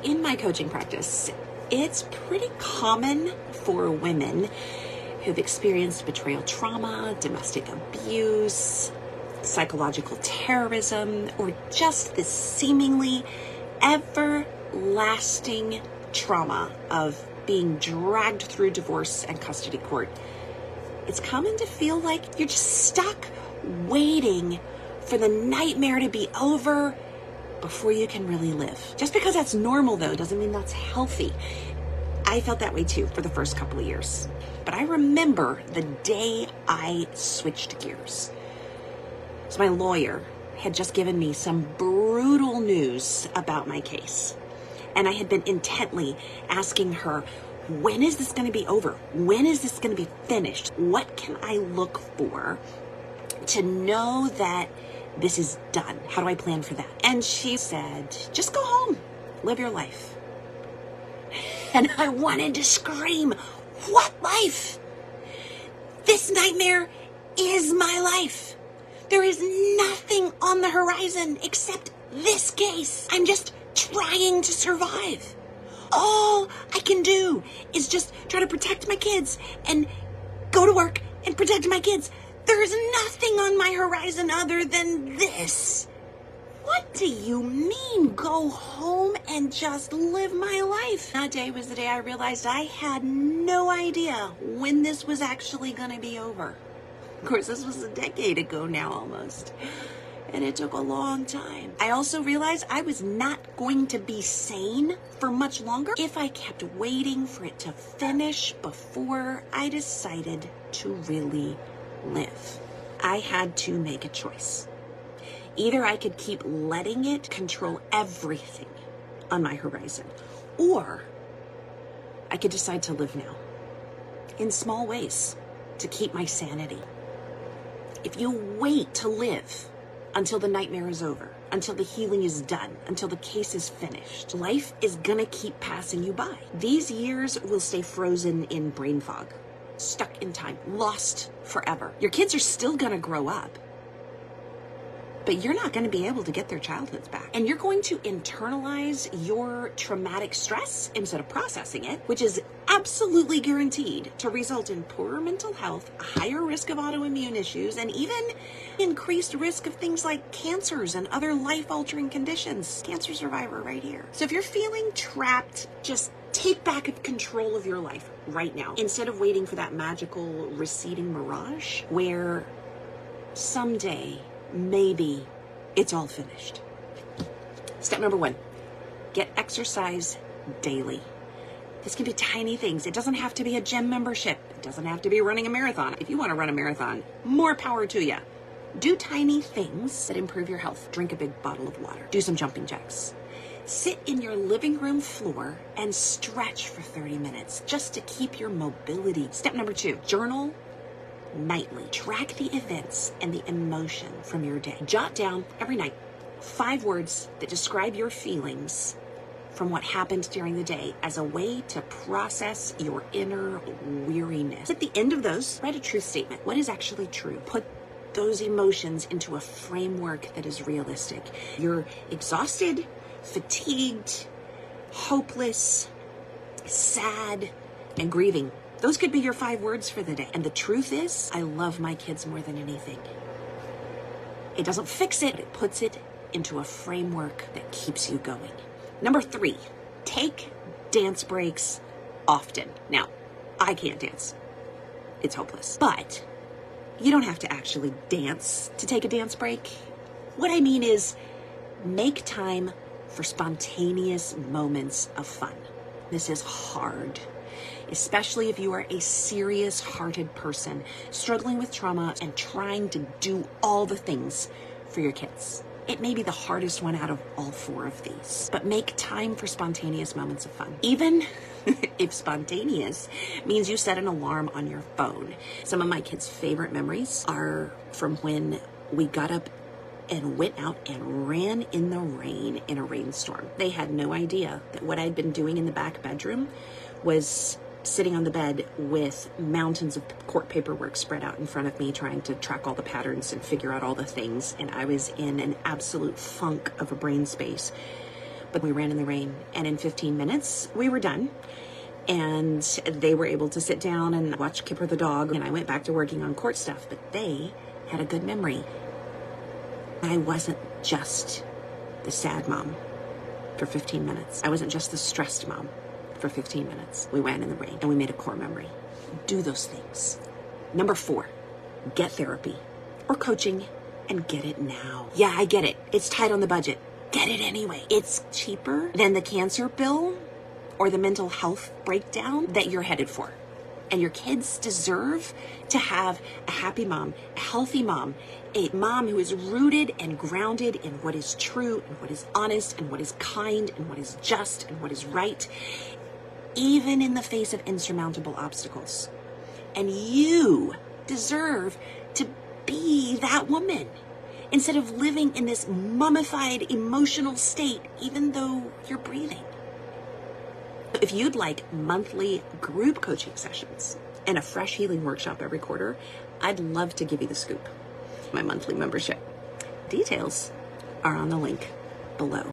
In my coaching practice, it's pretty common for women who've experienced betrayal trauma, domestic abuse, psychological terrorism, or just this seemingly everlasting trauma of being dragged through divorce and custody court. It's common to feel like you're just stuck waiting for the nightmare to be over before you can really live. Just because that's normal, though, doesn't mean that's healthy. I felt that way too for the first couple of years. But I remember the day I switched gears. So my lawyer had just given me some brutal news about my case. And I had been intently asking her, when is this going to be over? When is this going to be finished? What can I look for to know that this is done? How do I plan for that? And she said, just go home, live your life. And I wanted to scream, what life? This nightmare is my life. There is nothing on the horizon except this case. I'm just trying to survive. All I can do is just try to protect my kids and go to work and protect my kids. There's nothing on my horizon other than this. What do you mean, go home and just live my life? That day was the day I realized I had no idea when this was actually going to be over. Of course, this was a decade ago now almost. And it took a long time. I also realized I was not going to be sane for much longer if I kept waiting for it to finish before I decided to really live. I had to make a choice. Either I could keep letting it control everything on my horizon, or I could decide to live now in small ways to keep my sanity. If you wait to live until the nightmare is over, until the healing is done, until the case is finished, life is gonna keep passing you by. These years will stay frozen in brain fog, stuck in time, lost forever. Your kids are still gonna grow up, but you're not going to be able to get their childhoods back. And you're going to internalize your traumatic stress instead of processing it, which is absolutely guaranteed to result in poorer mental health, a higher risk of autoimmune issues, and even increased risk of things like cancers and other life-altering conditions. Cancer survivor right here. So if you're feeling trapped, just take back control of your life right now, instead of waiting for that magical receding mirage where someday maybe it's all finished. Step number 1, get exercise daily. This can be tiny things. It doesn't have to be a gym membership. It doesn't have to be running a marathon. If you want to run a marathon, more power to you. Do tiny things that improve your health. Drink a big bottle of water. Do some jumping jacks. Sit in your living room floor and stretch for 30 minutes just to keep your mobility. Step number 2, journal nightly. Track the events and the emotion from your day. Jot down every night 5 words that describe your feelings from what happened during the day as a way to process your inner weariness. At the end of those, write a truth statement. What is actually true? Put those emotions into a framework that is realistic. You're exhausted, fatigued, hopeless, sad, and grieving. Those could be your 5 words for the day. And the truth is, I love my kids more than anything. It doesn't fix it, it puts it into a framework that keeps you going. Number 3, take dance breaks often. Now, I can't dance. It's hopeless. But you don't have to actually dance to take a dance break. What I mean is, make time for spontaneous moments of fun. This is hard, especially if you are a serious-hearted person struggling with trauma and trying to do all the things for your kids. It may be the hardest one out of all 4 of these, but make time for spontaneous moments of fun. Even if spontaneous means you set an alarm on your phone. Some of my kids' favorite memories are from when we got up and went out and ran in the rain in a rainstorm. They had no idea that what I'd been doing in the back bedroom was sitting on the bed with mountains of court paperwork spread out in front of me, trying to track all the patterns and figure out all the things. And I was in an absolute funk of a brain space. But we ran in the rain, and in 15 minutes, we were done. And they were able to sit down and watch Kipper the dog, and I went back to working on court stuff, but they had a good memory. I wasn't just the sad mom for 15 minutes. I wasn't just the stressed mom for 15 minutes. We ran in the rain, and we made a core memory. Do those things. Number 4, get therapy or coaching, and get it now. Yeah, I get it. It's tight on the budget. Get it anyway. It's cheaper than the cancer bill or the mental health breakdown that you're headed for. And your kids deserve to have a happy mom, a healthy mom, a mom who is rooted and grounded in what is true and what is honest and what is kind and what is just and what is right, even in the face of insurmountable obstacles. And you deserve to be that woman instead of living in this mummified emotional state, even though you're breathing. If you'd like monthly group coaching sessions and a fresh healing workshop every quarter, I'd love to give you the scoop. My monthly membership. Details are on the link below.